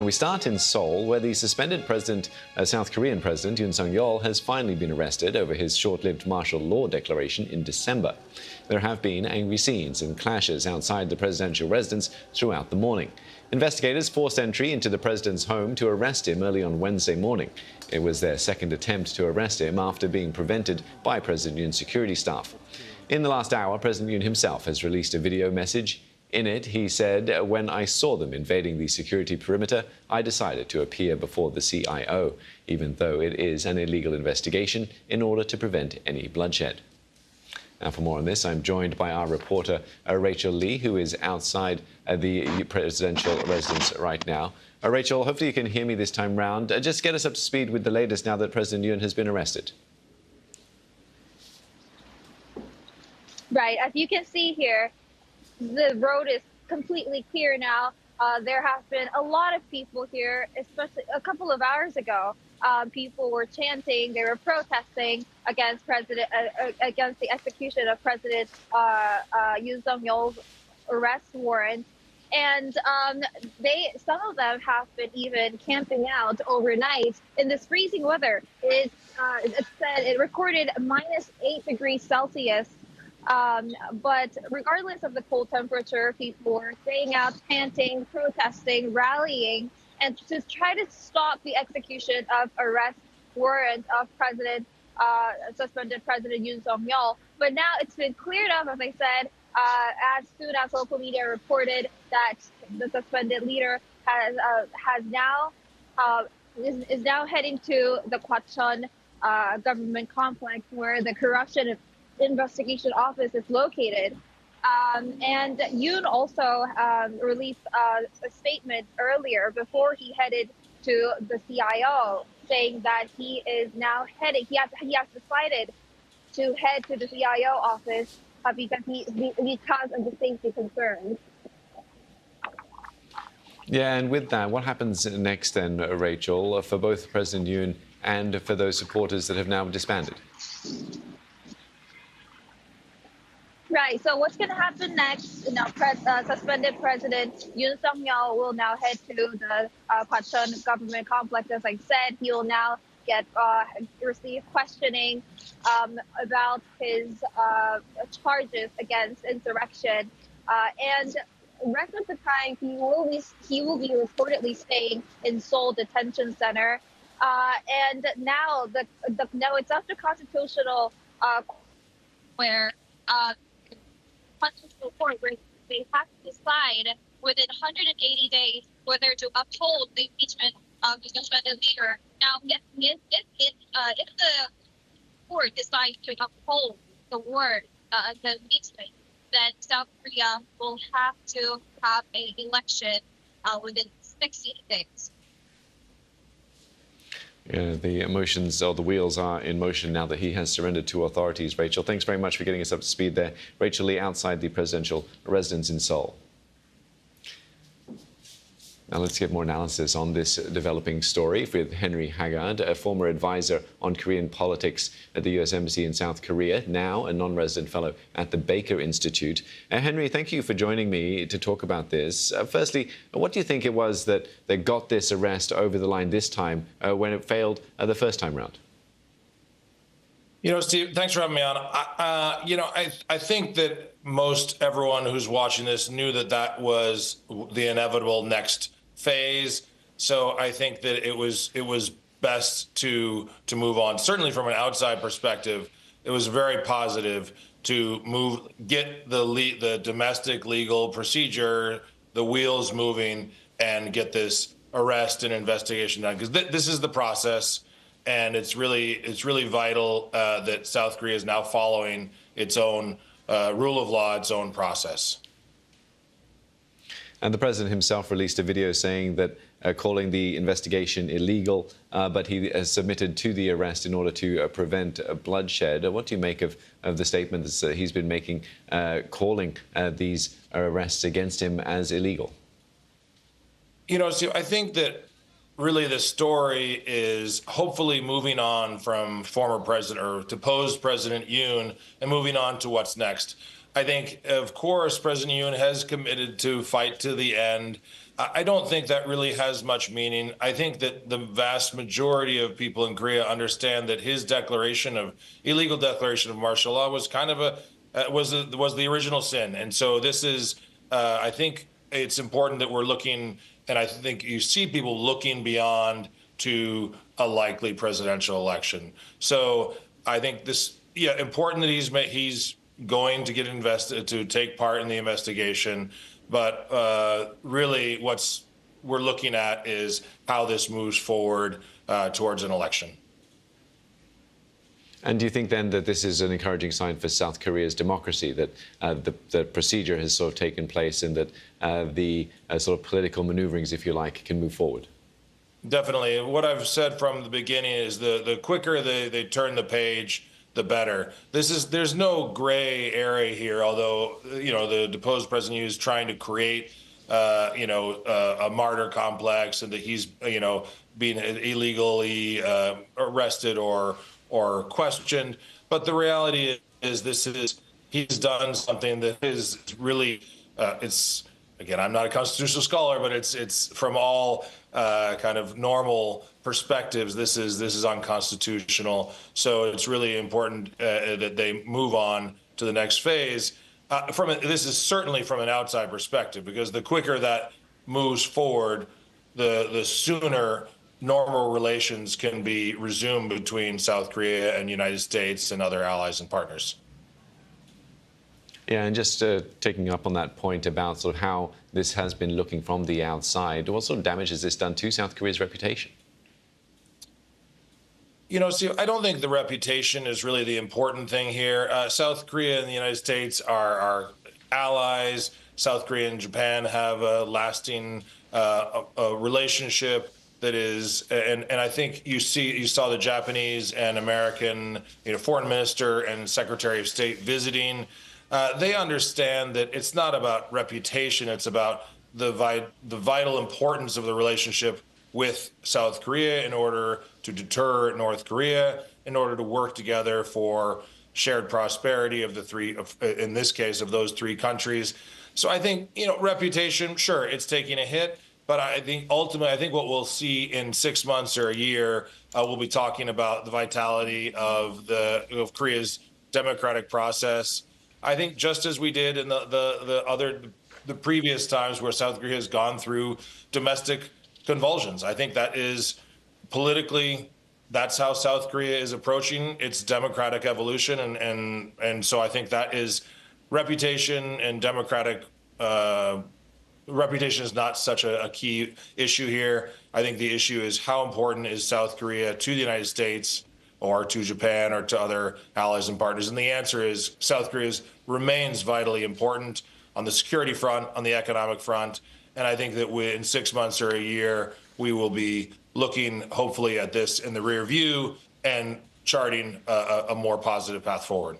We start in Seoul, where the suspended South Korean President Yoon Suk Yeol has finally been arrested over his short-lived martial law declaration in December. There have been angry scenes and clashes outside the presidential residence throughout the morning. Investigators forced entry into the president's home to arrest him early on Wednesday morning. It was their second attempt to arrest him after being prevented by President Yoon's security staff. In the last hour, President Yoon himself has released a video message. In it, he said, "When I saw them invading the security perimeter, I decided to appear before the CIO, even though it is an illegal investigation, in order to prevent any bloodshed." Now, for more on this, I'm joined by our reporter, Rachel Lee, who is outside the presidential residence right now. Rachel, hopefully you can hear me this time round. Just get us up to speed with the latest now that President Yoon has been arrested. Right, as you can see here, the road is completely clear now. There have been a lot of people here, especially a couple of hours ago. People were chanting, they were protesting against against the execution of President Yoon Suk Yeol's arrest warrant. And some of them have been even camping out overnight in this freezing weather. It said it recorded -8 degrees Celsius. But regardless of the cold temperature, people were staying out, chanting, protesting, rallying, and to try to stop the execution of arrest warrant of suspended President Yoon Suk Yeol. But now it's been cleared up, as I said, as soon as local media reported that the suspended leader is now heading to the Gwacheon government complex, where the corruption investigation office is located. And Yoon also released a statement earlier before he headed to the CIO, saying that he is now heading. He has decided to head to the CIO office because of the safety concerns. Yeah, and with that, what happens next then, Rachel, for both President Yoon and for those supporters that have now disbanded? Right. So what's going to happen next? Now, suspended President Yoon Suk Yeol will now head to the Gwacheon government complex. As I said, he will now receive questioning about his charges against insurrection, and the rest of the time he will be reportedly staying in Seoul Detention Center. And now it's up to constitutional where. Constitutional court where they have to decide within 180 days whether to uphold the impeachment of the suspended leader. Now, if the court decides to uphold the impeachment, then South Korea will have to have an election within 60 days. Yeah, the emotions or the wheels are in motion now that he has surrendered to authorities. Rachel, thanks very much for getting us up to speed there. Rachel Lee outside the presidential residence in Seoul. Now let's get more analysis on this developing story with Henry Haggard, a former advisor on Korean politics at the U.S. Embassy in South Korea, now a non-resident fellow at the Baker Institute. Henry, thank you for joining me to talk about this. Firstly, what do you think it was that got this arrest over the line this time when it failed the first time round? You know, Steve, thanks for having me on. I think that most everyone who's watching this knew that was the inevitable next phase. So I think that it was best to move on. Certainly from an outside perspective, it was very positive to get the domestic legal procedure, the wheels moving, and get this arrest and investigation done, because this is the process. And it's really vital that South Korea is now following its own rule of law, its own process. And the president himself released a video saying that calling the investigation illegal, but he has submitted to the arrest in order to prevent bloodshed. What do you make of the statements he's been making, calling these arrests against him as illegal? You know, Steve, I think that really the story is hopefully moving on from former president or deposed President Yoon and moving on to what's next. I think, of course, President Yoon has committed to fight to the end. I don't think that really has much meaning. I think that the vast majority of people in Korea understand that his illegal declaration of martial law was kind of was the original sin. And so this is, I think it's important that we're looking, and I think you see people looking beyond to a likely presidential election. So I think important that he's going to get invested, to take part in the investigation. But really what we're looking at is how this moves forward towards an election. And do you think then that this is an encouraging sign for South Korea's democracy, that the procedure has sort of taken place and that the sort of political maneuverings, if you like, can move forward? Definitely. What I've said from the beginning is the quicker they turn the page, the better. There's no gray area here, although, the deposed President Yoon is trying to create, a martyr complex, and that he's, being illegally arrested or questioned. But the reality is he's done something that is really, again, I'm not a constitutional scholar, but it's from all kind of normal perspectives, this is unconstitutional. So it's really important that they move on to the next phase. This is certainly from an outside perspective, because the quicker that moves forward, the sooner normal relations can be resumed between South Korea and United States and other allies and partners. Yeah, and just taking up on that point about sort of how this has been looking from the outside, what sort of damage has this done to South Korea's reputation? Steve, I don't think the reputation is really the important thing here. South Korea and the United States are allies. South Korea and Japan have a lasting a relationship that is, and I think you saw the Japanese and American, foreign minister and secretary of state visiting. They understand that it's not about reputation; it's about the vital importance of the relationship with South Korea in order to deter North Korea, in order to work together for shared prosperity of in this case, of those three countries. So I think, reputation, sure, it's taking a hit, but I think ultimately, what we'll see in 6 months or a year, we'll be talking about the vitality of Korea's democratic process. I think just as we did in the previous times where South Korea has gone through domestic convulsions. I think that is politically, that's how South Korea is approaching its democratic evolution. And so I think that is reputation, and democratic reputation is not such a key issue here. I think the issue is how important is South Korea to the United States or to Japan or to other allies and partners. And the answer is South Korea remains vitally important on the security front, on the economic front. And I think that in 6 months or a year, we will be looking hopefully at this in the rear view and charting a more positive path forward.